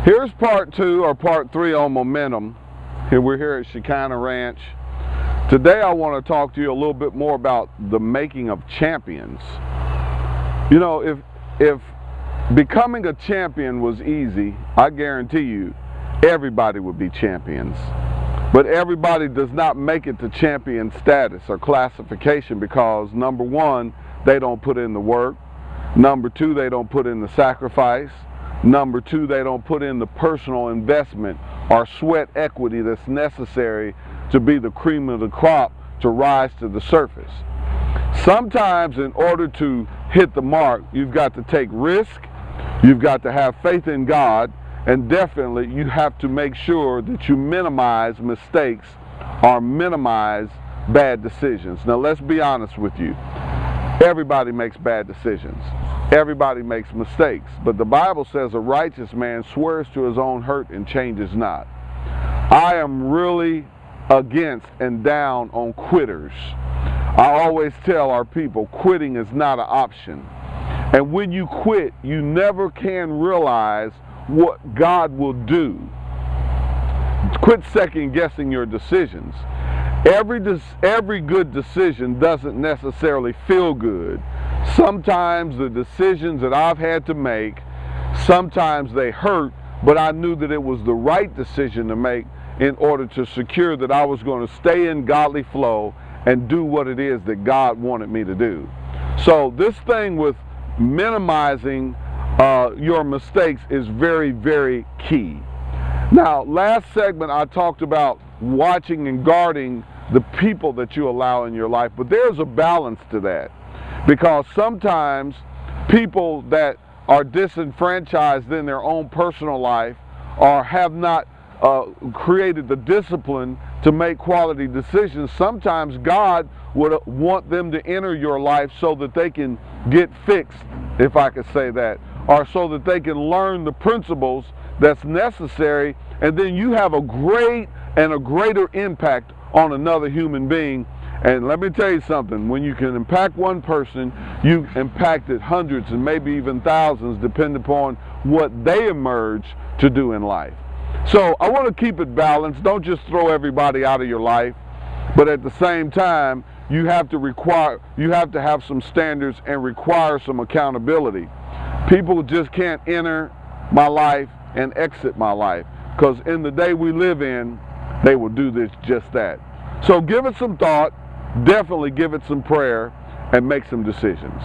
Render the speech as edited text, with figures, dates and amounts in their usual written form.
Here's part 2 or part 3 on momentum. We're here at Shekinah Ranch. Today I want to talk to you a little bit more about the making of champions. You know, if becoming a champion was easy, I guarantee you everybody would be champions. But everybody does not make it to champion status or classification because, number one, they don't put in the work. Number two, they don't put in the sacrifice. Number two, they don't put in the personal investment or sweat equity that's necessary to be the cream of the crop to rise to the surface. Sometimes in order to hit the mark, you've got to take risk, you've got to have faith in God, and definitely you have to make sure that you minimize mistakes or minimize bad decisions. Now let's be honest with you. Everybody makes bad decisions. Everybody makes mistakes. But the Bible says a righteous man swears to his own hurt and changes not. I am really against and down on quitters. I always tell our people quitting is not an option. And when you quit, you never can realize what God will do. Quit second guessing your decisions. Every good decision doesn't necessarily feel good. Sometimes the decisions that I've had to make, sometimes they hurt, but I knew that it was the right decision to make in order to secure that I was going to stay in godly flow and do what it is that God wanted me to do. So this thing with minimizing your mistakes is very, very key. Now, last segment I talked about watching and guarding the people that you allow in your life, but there's a balance to that, because sometimes people that are disenfranchised in their own personal life or have not created the discipline to make quality decisions, sometimes God would want them to enter your life so that they can get fixed, if I could say that, or so that they can learn the principles that's necessary, and then you have a greater impact on another human being. And let me tell you something, when you can impact one person, you've impacted hundreds and maybe even thousands, depending upon what they emerge to do in life. So I want to keep it balanced. Don't just throw everybody out of your life, but at the same time, you have to have some standards and require some accountability. People just can't enter my life and exit my life, because in the day we live in, they will do just that. So give it some thought, definitely give it some prayer, and make some decisions.